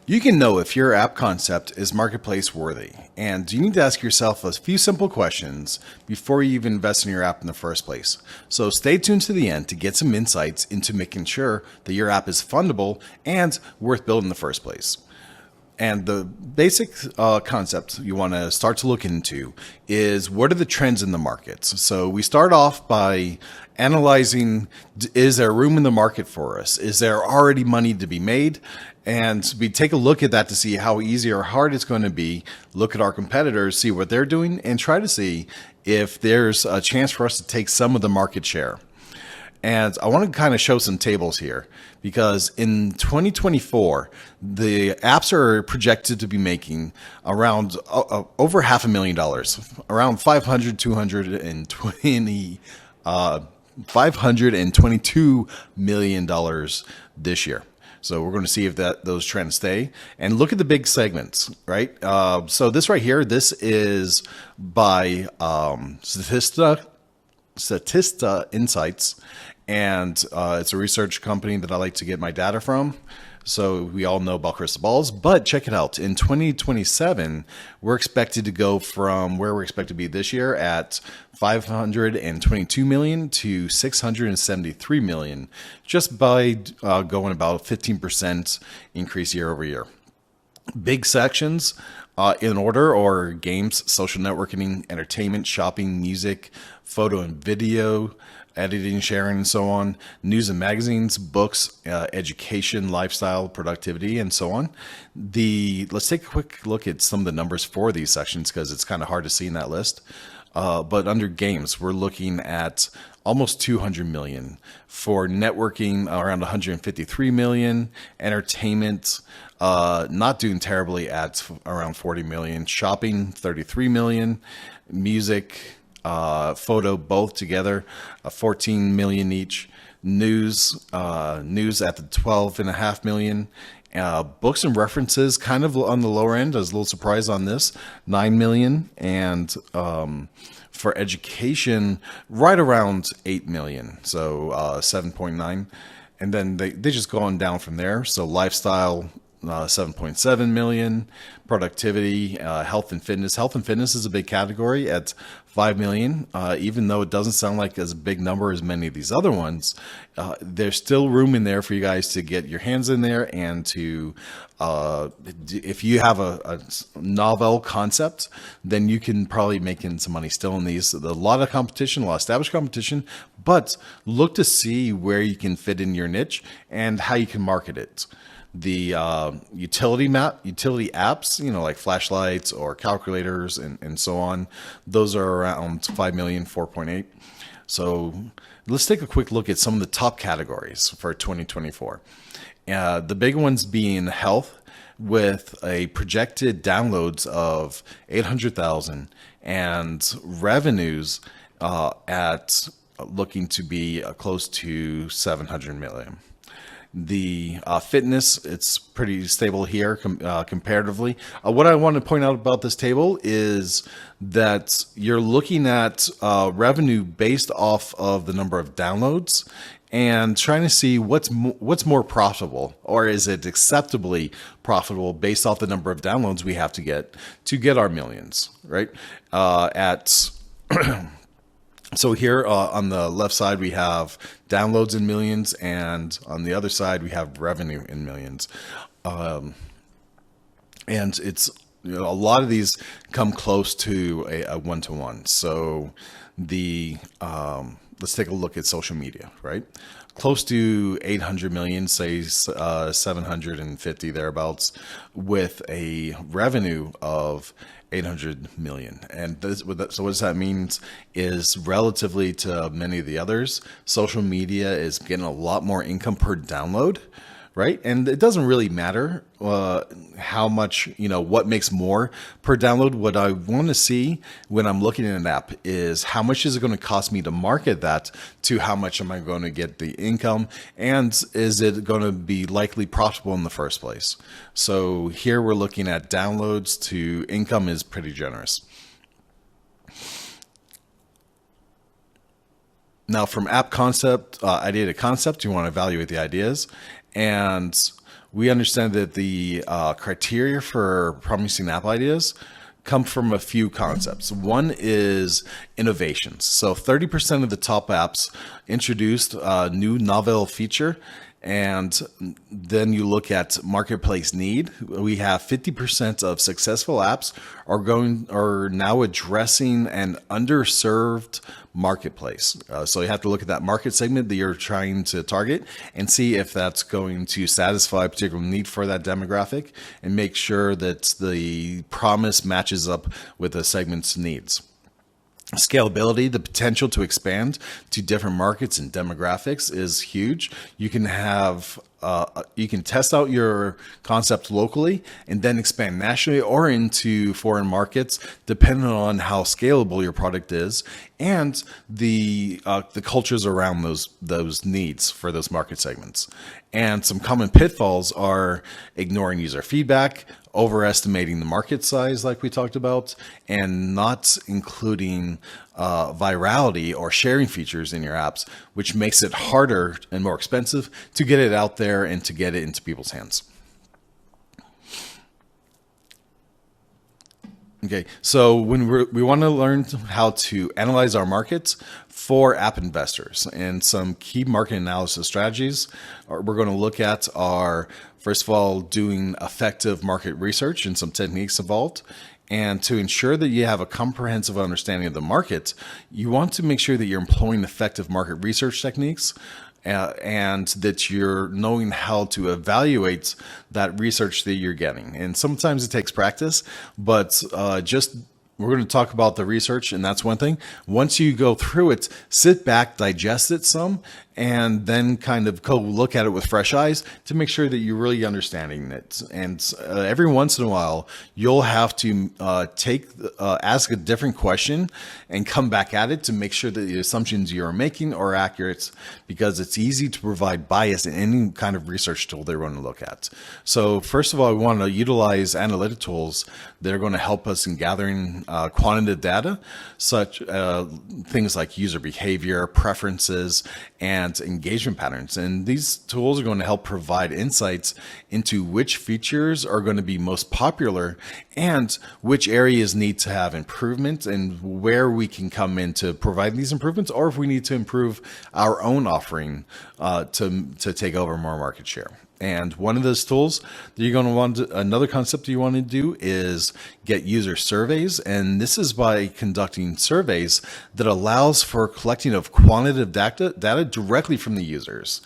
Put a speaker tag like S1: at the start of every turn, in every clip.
S1: You can know if your app concept is marketplace worthy, and you need to ask yourself a few simple questions before you even invest in your app in the first place. So stay tuned to the end to get some insights into making sure that your app is fundable and worth building in the first place. And the basic concept you want to start to look into is what are the trends in the markets. So we start off by analyzing, is there room in the market for us? Is there already money to be made? And we take a look at that to see how easy or hard it's going to be, look at our competitors, see what they're doing, and try to see if there's a chance for us to take some of the market share. And I want to kind of show some tables here because in 2024, the apps are projected to be making around over $500,000, around $522 million this year. So we're going to see if those trends stay and look at the big segments, right? So this right here, this is by Statista Insights, and it's a research company that I like to get my data from. So we all know about crystal balls, but check it out. In 2027, we're expected to go from where we're expected to be this year at 522 million to 673 million, just by going about 15% increase year over year. Big sections in order or games, social networking, entertainment, shopping, music, photo and video, editing, sharing, and so on, news and magazines, books, education, lifestyle, productivity, and so on. Let's take a quick look at some of the numbers for these sections because it's kind of hard to see in that list. But under games, we're looking at almost 200 million. For networking, around 153 million. Entertainment, not doing terribly at around 40 million. Shopping, 33 million. Music, photo, both together, 14 million each. News at the 12.5 million. Books and references kind of on the lower end. I was a little surprised on this, 9 million. And for education, right around 8 million. So 7.9. And then they just go on down from there. So lifestyle, 7.7 million. Productivity, health and fitness. Health and fitness is a big category at 5 million. Even though it doesn't sound like as a big number as many of these other ones, there's still room in there for you guys to get your hands in there and to, if you have a novel concept, then you can probably make in some money still in these. A lot of competition, a lot of established competition, but look to see where you can fit in your niche and how you can market it. The utility apps, like flashlights or calculators and so on, those are around 5 million, 4.8. So let's take a quick look at some of the top categories for 2024. The big ones being health, with a projected downloads of 800,000 and revenues at looking to be close to 700 million. The fitness, it's pretty stable here comparatively. What I want to point out about this table is that you're looking at revenue based off of the number of downloads and trying to see what's more profitable, or is it acceptably profitable based off the number of downloads we have to get our millions, right? So here on the left side, we have downloads in millions, and on the other side, we have revenue in millions. And it's, a lot of these come close to a one-to-one. So let's take a look at social media, right? Close to 800 million, say 750 thereabouts, with a revenue of 800 million. And so what that means is, relatively to many of the others, social media is getting a lot more income per download, right? And it doesn't really matter how much, what makes more per download. What I want to see when I'm looking at an app is how much is it going to cost me to market that, to how much am I going to get the income, and is it going to be likely profitable in the first place? So here we're looking at downloads to income is pretty generous. Now from app concept, idea to concept, you want to evaluate the ideas. And we understand that the criteria for promising app ideas come from a few concepts. One is innovations. So 30% of the top apps introduced a new novel feature. And then you look at marketplace need. We have 50% of successful apps are now addressing an underserved marketplace. So you have to look at that market segment that you're trying to target and see if that's going to satisfy a particular need for that demographic, and make sure that the promise matches up with the segment's needs. Scalability, the potential to expand to different markets and demographics, is huge. You can test out your concept locally and then expand nationally or into foreign markets, depending on how scalable your product is and the cultures around those needs for those market segments. And some common pitfalls are ignoring user feedback, overestimating the market size, like we talked about, and not including virality or sharing features in your apps, which makes it harder and more expensive to get it out there and to get it into people's hands. Okay, so when we want to learn how to analyze our markets for app investors, and some key market analysis strategies we're going to look at are, first of all, doing effective market research and some techniques involved. And to ensure that you have a comprehensive understanding of the market, you want to make sure that you're employing effective market research techniques, and that you're knowing how to evaluate that research that you're getting. And sometimes it takes practice, but we're going to talk about the research, and that's one thing. Once you go through it, sit back, digest it some, and then kind of go look at it with fresh eyes to make sure that you're really understanding it. And every once in a while, you'll have to ask a different question and come back at it to make sure that the assumptions you're making are accurate, because it's easy to provide bias in any kind of research tool they're going to look at. So first of all, we want to utilize analytic tools that are going to help us in gathering quantitative data, such things like user behavior, preferences, and engagement patterns. And these tools are going to help provide insights into which features are going to be most popular and which areas need to have improvement, and where we can come in to provide these improvements, or if we need to improve our own offering to take over more market share. And one of those tools that you're going to want another concept you want to do is get user surveys. And this is by conducting surveys that allows for collecting of quantitative data directly from the users.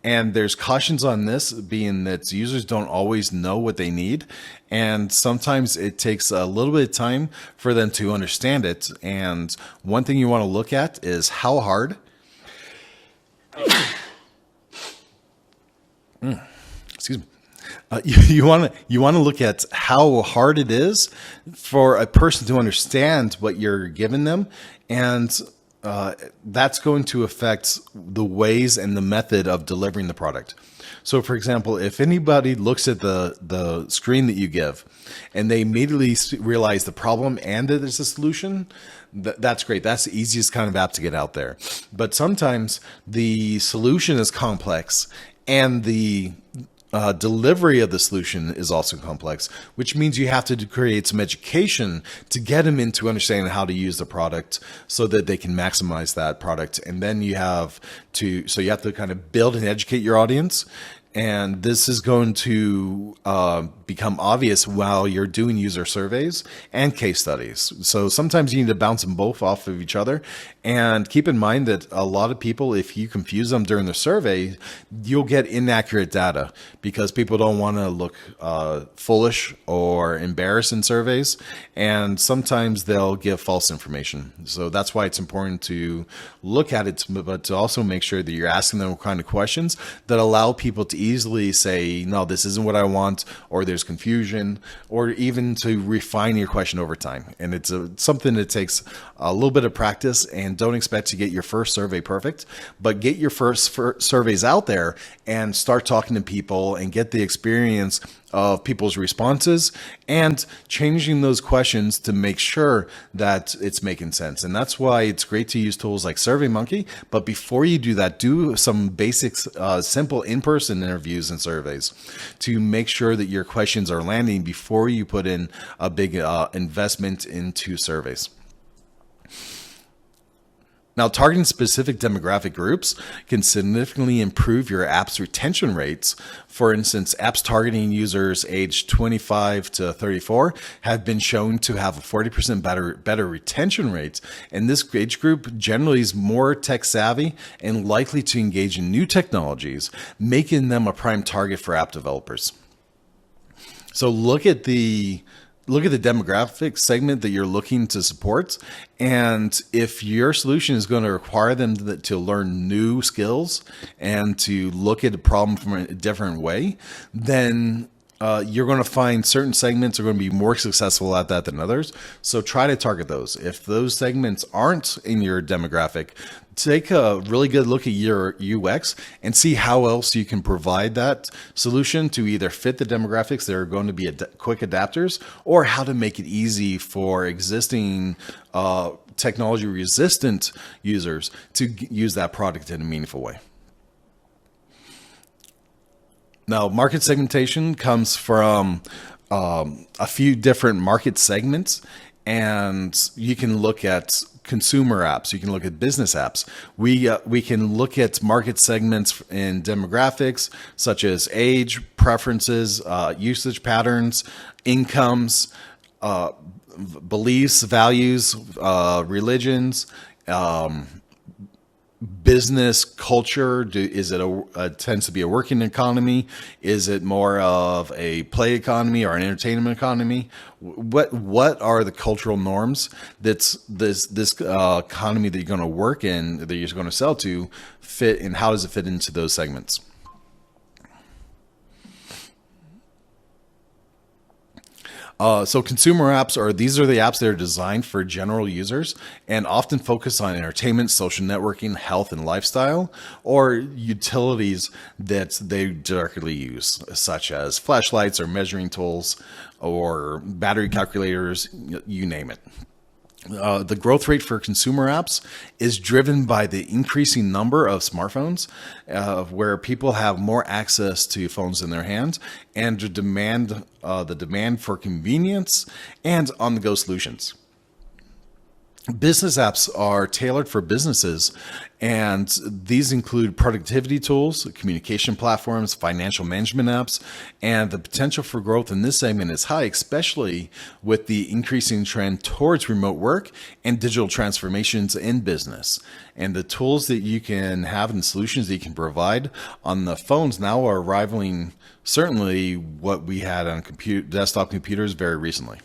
S1: And there's cautions on this, being that users don't always know what they need. And sometimes it takes a little bit of time for them to understand it. And one thing you want to look at is how hard excuse me. You want to look at how hard it is for a person to understand what you're giving them, and that's going to affect the ways and the method of delivering the product. So, for example, if anybody looks at the screen that you give and they immediately realize the problem and that there's a solution, that's great. That's the easiest kind of app to get out there. But sometimes the solution is complex, and the delivery of the solution is also complex, which means you have to create some education to get them into understanding how to use the product so that they can maximize that product. And then you have to kind of build and educate your audience. And this is going to become obvious while you're doing user surveys and case studies. So sometimes you need to bounce them both off of each other. And keep in mind that a lot of people, if you confuse them during the survey, you'll get inaccurate data, because people don't want to look foolish or embarrassed in surveys. And sometimes they'll give false information. So that's why it's important to look at it, but to also make sure that you're asking them kind of questions that allow people to easily say, no, this isn't what I want, or there's there's confusion, or even to refine your question over time. And it's something that takes a little bit of practice, and don't expect to get your first survey perfect, but get your first surveys out there and start talking to people and get the experience of people's responses and changing those questions to make sure that it's making sense. And that's why it's great to use tools like SurveyMonkey. But before you do that, do some basics, simple in-person interviews and surveys to make sure that your questions are landing before you put in a big investment into surveys. Now, targeting specific demographic groups can significantly improve your app's retention rates. For instance, apps targeting users aged 25 to 34 have been shown to have a 40% better retention rates. And this age group generally is more tech savvy and likely to engage in new technologies, making them a prime target for app developers. So look at the demographic segment that you're looking to support. And if your solution is going to require them to learn new skills and to look at a problem from a different way, then you're going to find certain segments are going to be more successful at that than others. So try to target those. If those segments aren't in your demographic, take a really good look at your UX and see how else you can provide that solution to either fit the demographics that are going to be quick adapters, or how to make it easy for existing technology resistant users to use that product in a meaningful way. Now, market segmentation comes from a few different market segments, and you can look at consumer apps, you can look at business apps. We can look at market segments in demographics such as age, preferences, usage patterns, incomes, beliefs, values, religions, business culture. Is it tends to be a working economy? Is it more of a play economy or an entertainment economy? What are the cultural norms that's this economy that you're going to work in, that you're going to sell to, fit, and how does it fit into those segments? So consumer apps these are the apps that are designed for general users and often focus on entertainment, social networking, health and lifestyle, or utilities that they directly use, such as flashlights or measuring tools or battery calculators, you name it. The growth rate for consumer apps is driven by the increasing number of smartphones, where people have more access to phones in their hands, and the demand for convenience and on-the-go solutions. Business apps are tailored for businesses, and these include productivity tools, communication platforms, financial management apps, and the potential for growth in this segment is high, especially with the increasing trend towards remote work and digital transformations in business. And the tools that you can have and solutions that you can provide on the phones now are rivaling certainly what we had on desktop computers very recently.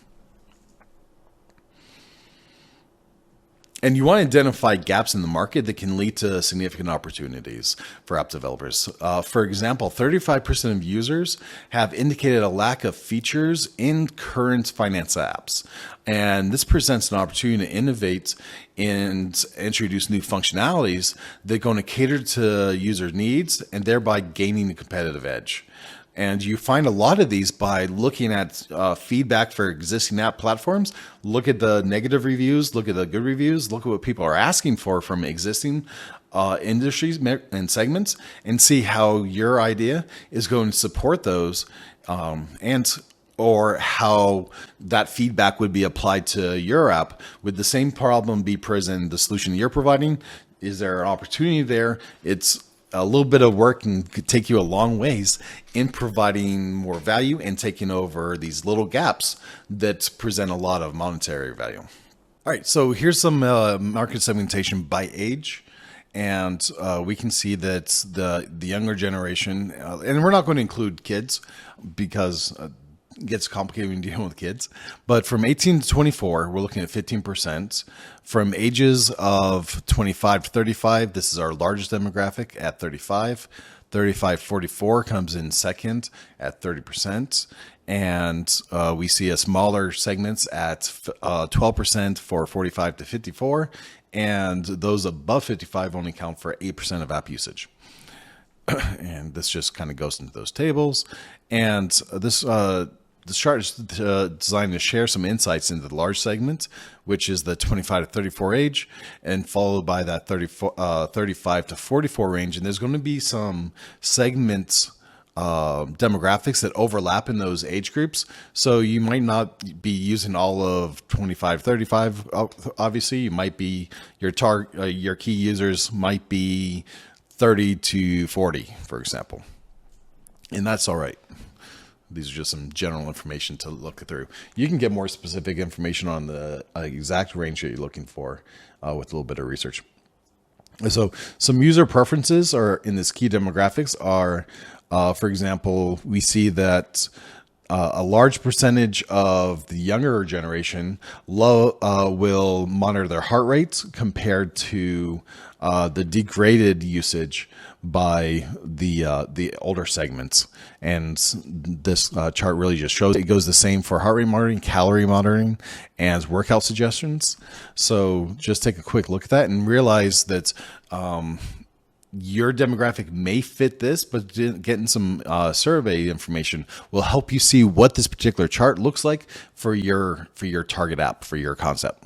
S1: And you want to identify gaps in the market that can lead to significant opportunities for app developers. For example, 35% of users have indicated a lack of features in current finance apps. And this presents an opportunity to innovate and introduce new functionalities that are going to cater to user needs and thereby gaining a competitive edge. And you find a lot of these by looking at feedback for existing app platforms. Look at the negative reviews, look at the good reviews, look at what people are asking for from existing industries and segments, and see how your idea is going to support those, or how that feedback would be applied to your app. Would the same problem be present in the solution you're providing? Is there an opportunity there? It's a little bit of work and could take you a long ways in providing more value and taking over these little gaps that present a lot of monetary value. All right, so here's some market segmentation by age. And we can see that the younger generation, and we're not going to include kids because it gets complicated when dealing with kids, but from 18 to 24, we're looking at 15%. From ages of 25 to 35, this is our largest demographic at 35. 35-44 comes in second at 30%. And we see a smaller segments at 12% for 45 to 54. And those above 55 only count for 8% of app usage. And this just kind of goes into those tables. And this chart is designed to share some insights into the large segment, which is the 25 to 34 age, and followed by that 35 to 44 range. And there's going to be some segments demographics that overlap in those age groups. So you might not be using all of 25, 35. Obviously, you might be your key users might be 30 to 40, for example. And that's all right. These are just some general information to look through. You can get more specific information on the exact range that you're looking for with a little bit of research. So some user preferences are in this key demographics are, for example, we see that a large percentage of the younger generation will monitor their heart rate compared to the degraded usage by the older segments. And this chart really just shows it goes the same for heart rate monitoring, calorie monitoring, and workout suggestions. So just take a quick look at that and realize that your demographic may fit this, but getting some survey information will help you see what this particular chart looks like for your target app, for your concept.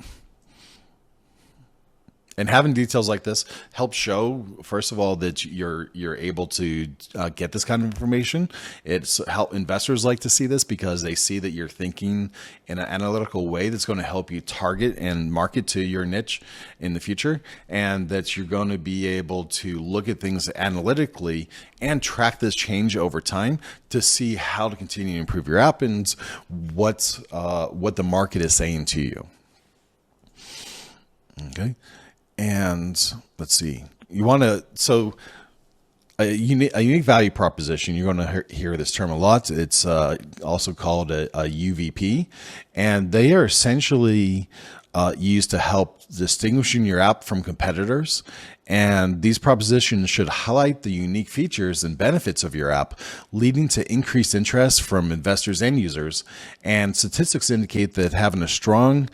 S1: And having details like this helps show, first of all, that you're able to get this kind of information. It's help investors like to see this because they see that you're thinking in an analytical way that's going to help you target and market to your niche in the future, and that you're going to be able to look at things analytically and track this change over time to see how to continue to improve your app and what the market is saying to you. Okay. And let's see, you want to, so a unique value proposition, you're going to hear this term a lot. It's also called a UVP, and they are essentially used to help distinguishing your app from competitors. And these propositions should highlight the unique features and benefits of your app, leading to increased interest from investors and users. And statistics indicate that having a strong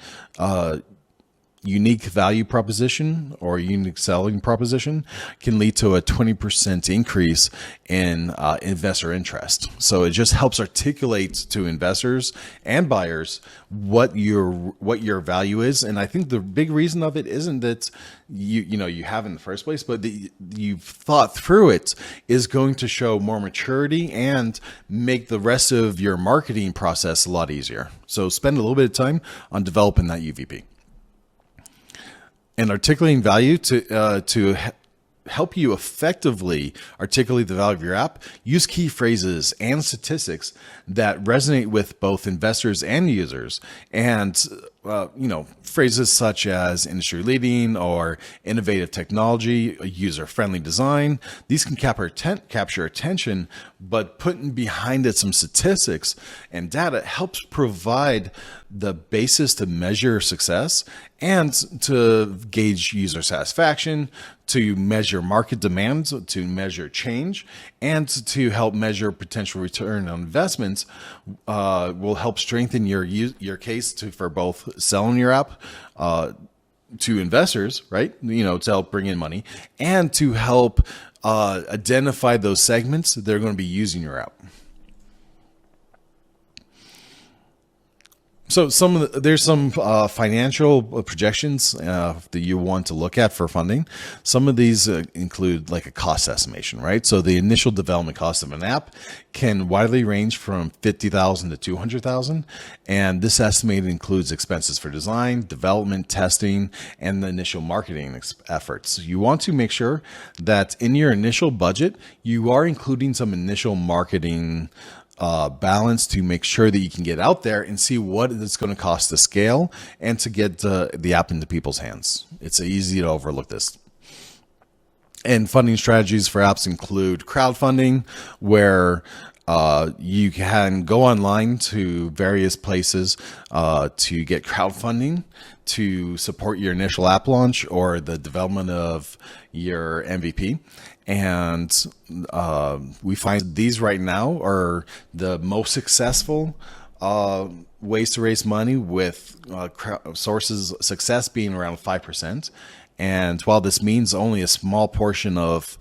S1: unique value proposition or unique selling proposition can lead to a 20% increase in investor interest. So it just helps articulate to investors and buyers what your value is. And I think the big reason of it isn't that you have in the first place, but that you've thought through it is going to show more maturity and make the rest of your marketing process a lot easier. So spend a little bit of time on developing that UVP. And articulating value to help you effectively articulate the value of your app, use key phrases and statistics that resonate with both investors and users. And phrases such as industry leading or innovative technology, user-friendly design, these can capture attention, but putting behind it some statistics and data helps provide the basis to measure success and to gauge user satisfaction, to measure market demands, to measure change, and to help measure potential return on investments. Will help strengthen your case for both selling your app to investors, right? To help bring in money, and to help identify those segments that they're going to be using your app. So there's some financial projections that you want to look at for funding. Some of these include like a cost estimation, right? So the initial development cost of an app can widely range from $50,000 to $200,000, and this estimate includes expenses for design, development, testing, and the initial marketing efforts. You want to make sure that in your initial budget, you are including some initial marketing balance to make sure that you can get out there and see what it's going to cost to scale and to get the app into people's hands. It's easy to overlook this. And funding strategies for apps include crowdfunding, where you can go online to various places to get crowdfunding to support your initial app launch or the development of your MVP. And we find these right now are the most successful ways to raise money, with sources success being around 5%. And while this means only a small portion of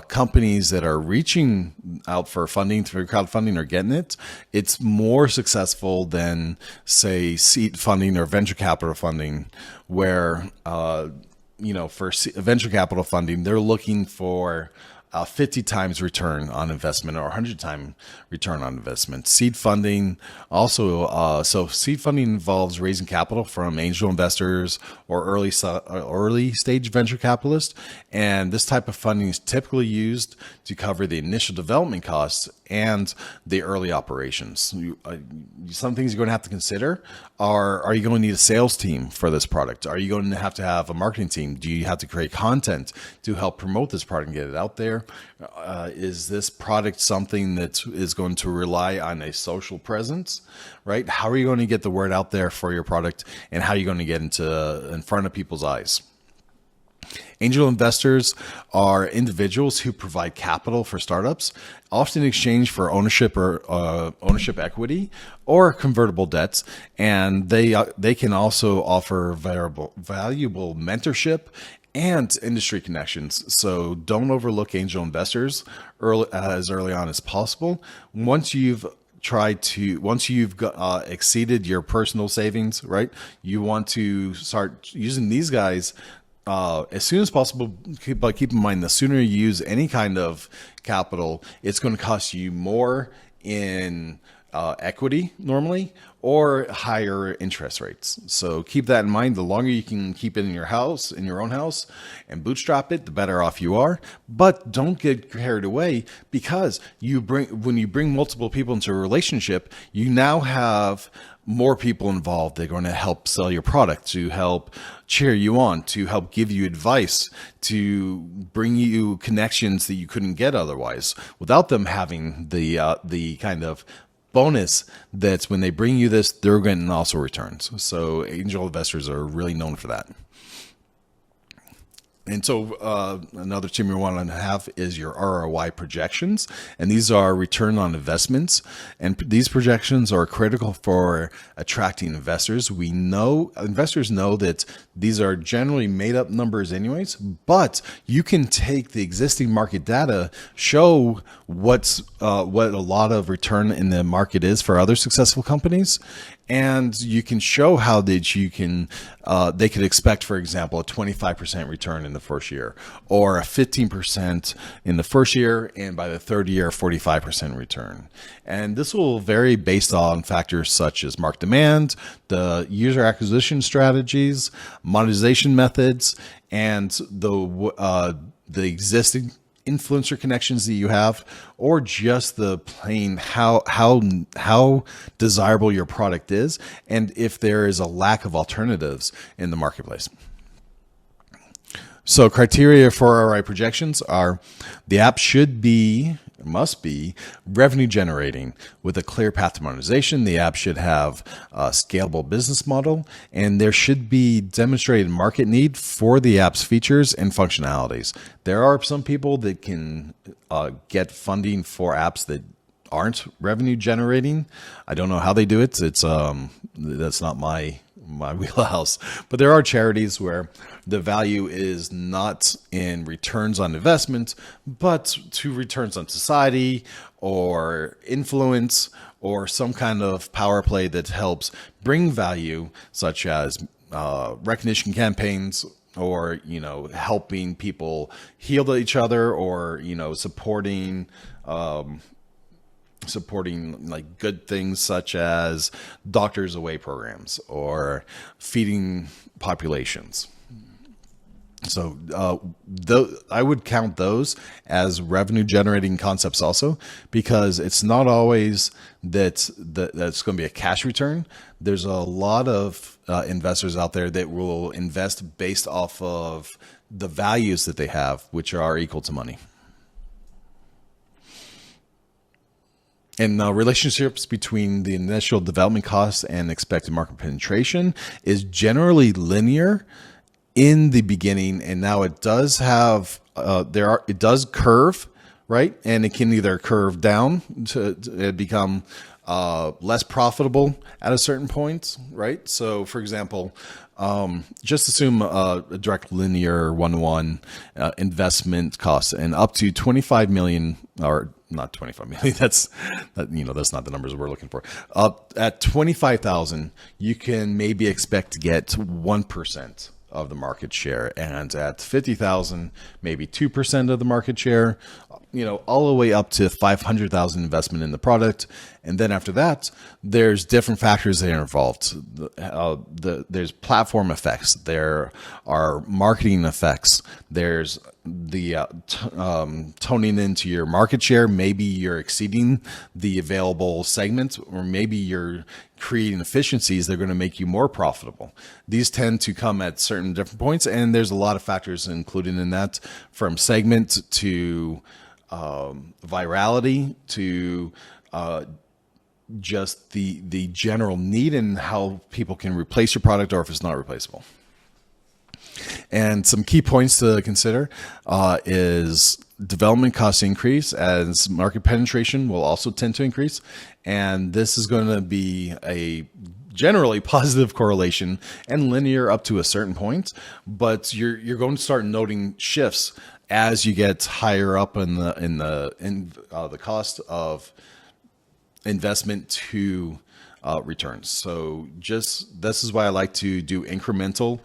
S1: companies that are reaching out for funding through crowdfunding are getting it, it's more successful than, say, seed funding or venture capital funding, where for venture capital funding, they're looking for 50 times return on investment or 100 time return on investment. Seed funding also, so seed funding involves raising capital from angel investors or early stage venture capitalists. And this type of funding is typically used to cover the initial development costs and the early operations. Some things you're going to have to consider are you going to need a sales team for this product? Are you going to have a marketing team? Do you have to create content to help promote this product and get it out there? Is this product something that is going to rely on a social presence, right? How are you going to get the word out there for your product, and how are you going to get in front of people's eyes? Angel investors are individuals who provide capital for startups, often in exchange for ownership or ownership equity or convertible debts, and they can also offer valuable mentorship and industry connections. So don't overlook angel investors as early on as possible. Once you've exceeded your personal savings, right? You want to start using these guys as soon as possible. But keep in mind, the sooner you use any kind of capital, it's going to cost you more in equity normally, or higher interest rates. So keep that in mind. The longer you can keep it in your own house, and bootstrap it, the better off you are. But don't get carried away, because when you bring multiple people into a relationship, you now have more people involved. They're going to help sell your product, to help cheer you on, to help give you advice, to bring you connections that you couldn't get otherwise, without them having the kind of bonus that's when they bring you this, they're getting also returns. So angel investors are really known for that. And so another term you want to have is your ROI projections. And these are return on investments. And these projections are critical for attracting investors. Investors know that these are generally made up numbers anyways, but you can take the existing market data, show what a lot of return in the market is for other successful companies, and you can show how they could expect, for example, a 25% return in the first year, or a 15% in the first year, and by the third year, 45% return. And this will vary based on factors such as market demand, the user acquisition strategies, monetization methods, and the existing influencer connections that you have, or just the plain how desirable your product is, and if there is a lack of alternatives in the marketplace. So criteria for ROI projections are: the app must be revenue generating with a clear path to monetization. The app should have a scalable business model, and there should be demonstrated market need for the app's features and functionalities. There are some people that can get funding for apps that aren't revenue generating. I don't know how they do it. That's not my wheelhouse, but there are charities where the value is not in returns on investment, but to returns on society or influence, or some kind of power play that helps bring value, such as recognition campaigns, or helping people heal each other, or supporting like good things such as doctors away programs or feeding populations. So I would count those as revenue generating concepts also, because it's not always that's going to be a cash return. There's a lot of investors out there that will invest based off of the values that they have, which are equal to money. And relationships between the initial development costs and expected market penetration is generally linear, in the beginning, and now it does have it does curve, right? And it can either curve down to become less profitable at a certain point, right? So, for example, just assume a direct linear one-to-one investment costs, and up to 25 million, or not 25 million. That's not the numbers we're looking for. At 25,000, you can maybe expect to get 1% of the market share, and at 50,000, maybe 2% of the market share. All the way up to 500,000 investment in the product. And then after that, there's different factors that are involved. There's platform effects. There are marketing effects. There's the toning into your market share. Maybe you're exceeding the available segments, or maybe you're creating efficiencies that are going to make you more profitable. These tend to come at certain different points, and there's a lot of factors included in that, from segment to virality to just the general need and how people can replace your product, or if it's not replaceable. And some key points to consider is development costs increase as market penetration will also tend to increase. And this is going to be a generally positive correlation and linear up to a certain point, but you're going to start noting shifts as you get higher up in the cost of investment to returns. So this is why I like to do incremental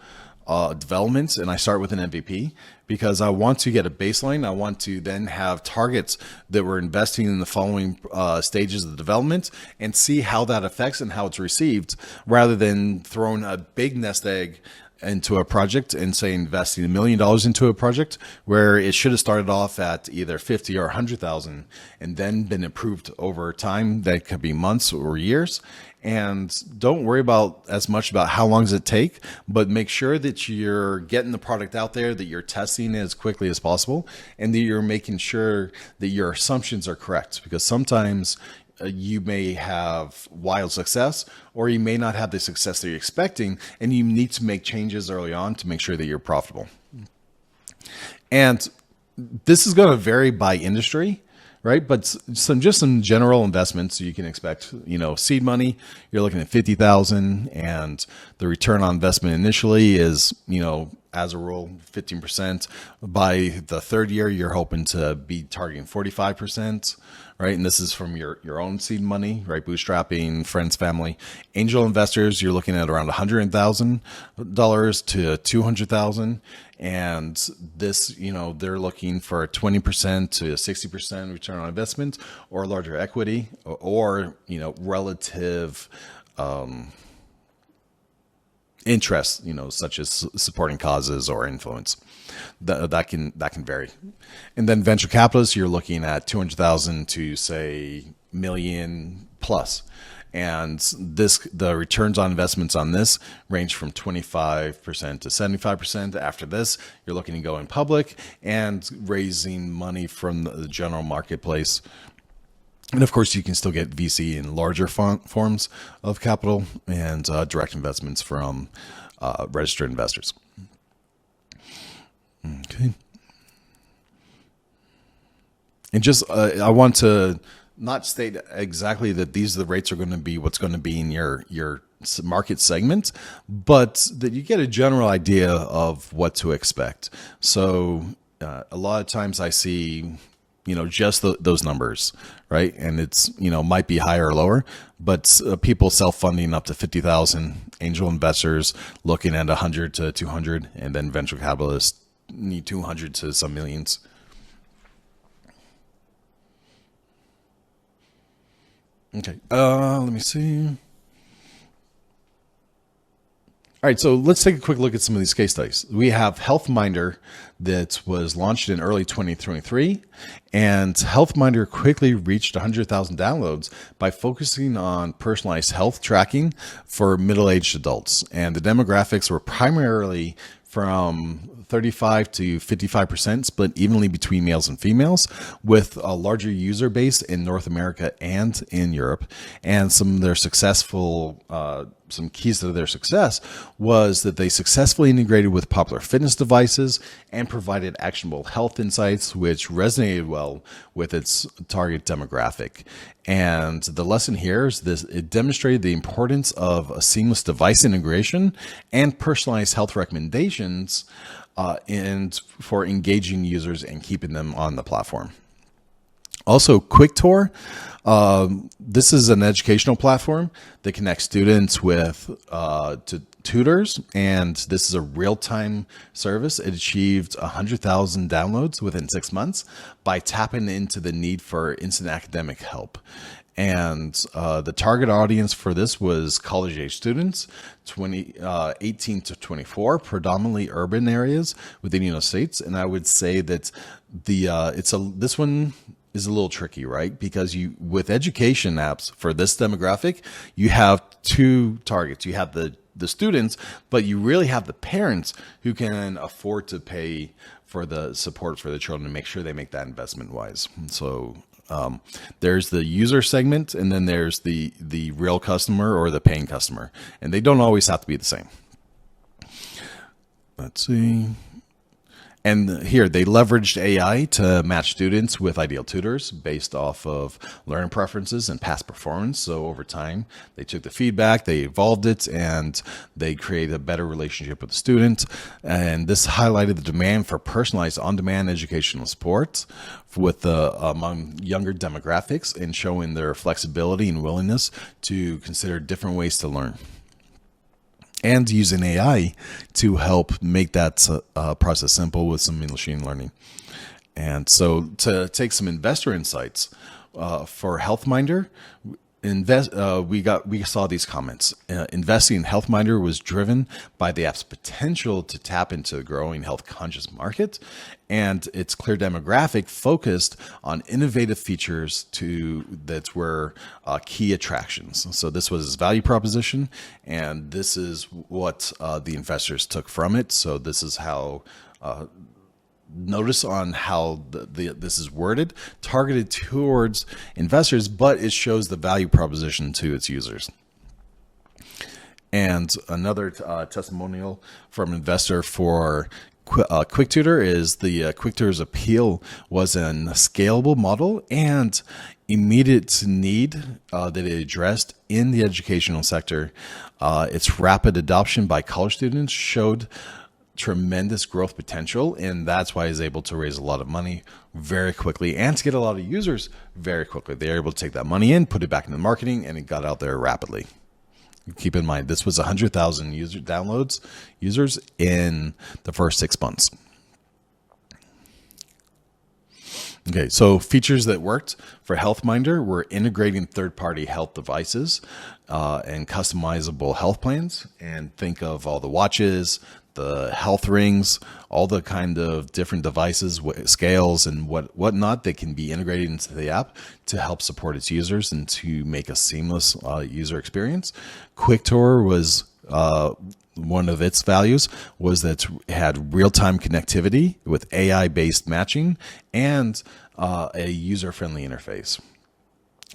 S1: developments, and I start with an MVP because I want to get a baseline. I want to then have targets that we're investing in the following stages of the development and see how that affects and how it's received, rather than throwing a big nest egg into a project and say investing $1 million into a project where it should have started off at either 50 or 100,000 and then been improved over time. That could be months or years. And don't worry about as much about how long does it take, but make sure that you're getting the product out there, that you're testing it as quickly as possible, and that you're making sure that your assumptions are correct, because sometimes you may have wild success, or you may not have the success that you're expecting, and you need to make changes early on to make sure that you're profitable. And this is going to vary by industry, right? But some general investments you can expect. Seed money, you're looking at 50,000, and the return on investment initially is, as a rule, 15%. By the third year, you're hoping to be targeting 45%, right? And this is from your own seed money, right? Bootstrapping, friends, family. Angel investors, you're looking at around $100,000 to $200,000. And this, they're looking for 20% to 60% return on investment, or larger equity, or relative interests, such as supporting causes or influence. That can vary. And then venture capitalists, you're looking at 200,000 to say million plus. And the returns on investments on this range from 25% to 75%. After this, you're looking to go in public and raising money from the general marketplace. And of course, you can still get VC in larger forms of capital and direct investments from registered investors. Okay. And just I want to not state exactly that these are the rates are going to be what's going to be in your market segment, but that you get a general idea of what to expect. So a lot of times I see just those numbers, right? And it's, might be higher or lower, but people self-funding up to 50,000, angel investors looking at 100 to 200, and then venture capitalists need 200 to some millions. Okay, let me see. All right, so let's take a quick look at some of these case studies. We have HealthMinder that was launched in early 2023, and HealthMinder quickly reached 100,000 downloads by focusing on personalized health tracking for middle-aged adults. And the demographics were primarily from 35 to 55% split evenly between males and females, with a larger user base in North America and in Europe. And some of their successful some keys to their success was that they successfully integrated with popular fitness devices and provided actionable health insights, which resonated well with its target demographic. And the lesson here is this: it demonstrated the importance of a seamless device integration and personalized health recommendations and for engaging users and keeping them on the platform. Also, QuickTour. This is an educational platform that connects students with to tutors, and this is a real-time service. It achieved 100,000 downloads within 6 months by tapping into the need for instant academic help. And the target audience for this was college-age students, 18 to 24, predominantly urban areas within the United States. And I would say that this one is a little tricky, right? Because with education apps for this demographic, you have two targets. You have the students, but you really have the parents who can afford to pay for the support for the children and make sure they make that investment wise. And so there's the user segment, and then there's the real customer or the paying customer, and they don't always have to be the same. Let's see. And here they leveraged AI to match students with ideal tutors based off of learning preferences and past performance. So over time, they took the feedback, they evolved it, and they created a better relationship with the student. And this highlighted the demand for personalized on-demand educational support with among younger demographics, and showing their flexibility and willingness to consider different ways to learn, and using AI to help make that process simple with some machine learning. And so to take some investor insights for HealthMinder, we saw these comments. Investing in HealthMinder was driven by the app's potential to tap into the growing health conscious market, and its clear demographic focused on innovative features that were key attractions. So this was its value proposition, and this is what the investors took from it. So this is how notice on how this is worded, targeted towards investors, but it shows the value proposition to its users. And another testimonial from an investor for QuickTutor is the QuickTutor's appeal was an scalable model and immediate need that it addressed in the educational sector. Its rapid adoption by college students showed tremendous growth potential, and that's why he's able to raise a lot of money very quickly and to get a lot of users very quickly. They're able to take that money in, put it back into marketing, and it got out there rapidly. Keep in mind, this was 100,000 users in the first 6 months. Okay, so features that worked for HealthMinder were integrating third-party health devices and customizable health plans. And think of all the watches, the health rings, all the kind of different devices, scales, and whatnot that can be integrated into the app to help support its users and to make a seamless user experience. QuickTour was one of its values was that it had real-time connectivity with AI-based matching and a user-friendly interface.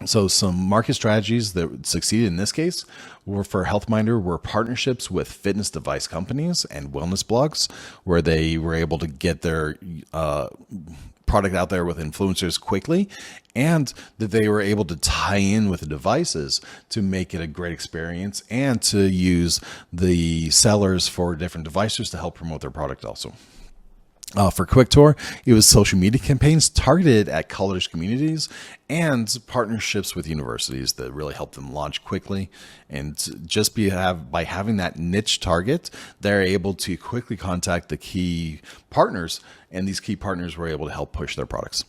S1: So some market strategies that succeeded in this case were for HealthMinder were partnerships with fitness device companies and wellness blogs, where they were able to get their product out there with influencers quickly, and that they were able to tie in with the devices to make it a great experience and to use the sellers for different devices to help promote their product also. For QuickTour, it was social media campaigns targeted at college communities and partnerships with universities that really helped them launch quickly. And just by having that niche target, they're able to quickly contact the key partners, and these key partners were able to help push their products.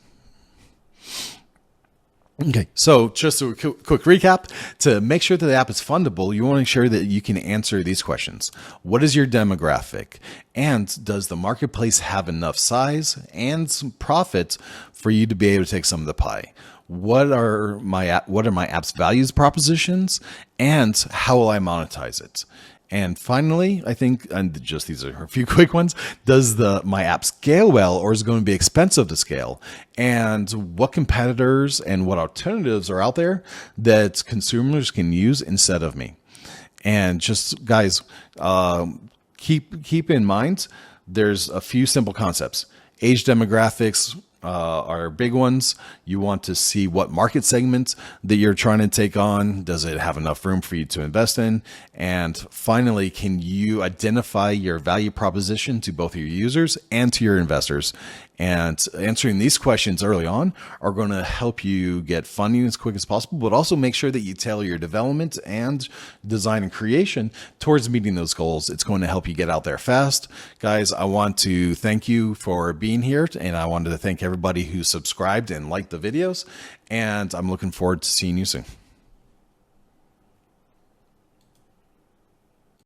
S1: Okay, so just a quick recap. To make sure that the app is fundable, you want to make sure that you can answer these questions. What is your demographic? And does the marketplace have enough size and some profit for you to be able to take some of the pie? What are my app's values propositions? And how will I monetize it? And finally, I think, and just these are a few quick ones, does my app scale well, or is it going to be expensive to scale? And what competitors and what alternatives are out there that consumers can use instead of me? And just guys, keep in mind, there's a few simple concepts. Age demographics are big ones. You want to see what market segments that you're trying to take on. Does it have enough room for you to invest in? And finally, can you identify your value proposition to both your users and to your investors? And answering these questions early on are going to help you get funding as quick as possible, but also make sure that you tailor your development and design and creation towards meeting those goals. It's going to help you get out there fast. Guys, I want to thank you for being here, and I wanted to thank everybody who subscribed and liked the videos, and I'm looking forward to seeing you soon.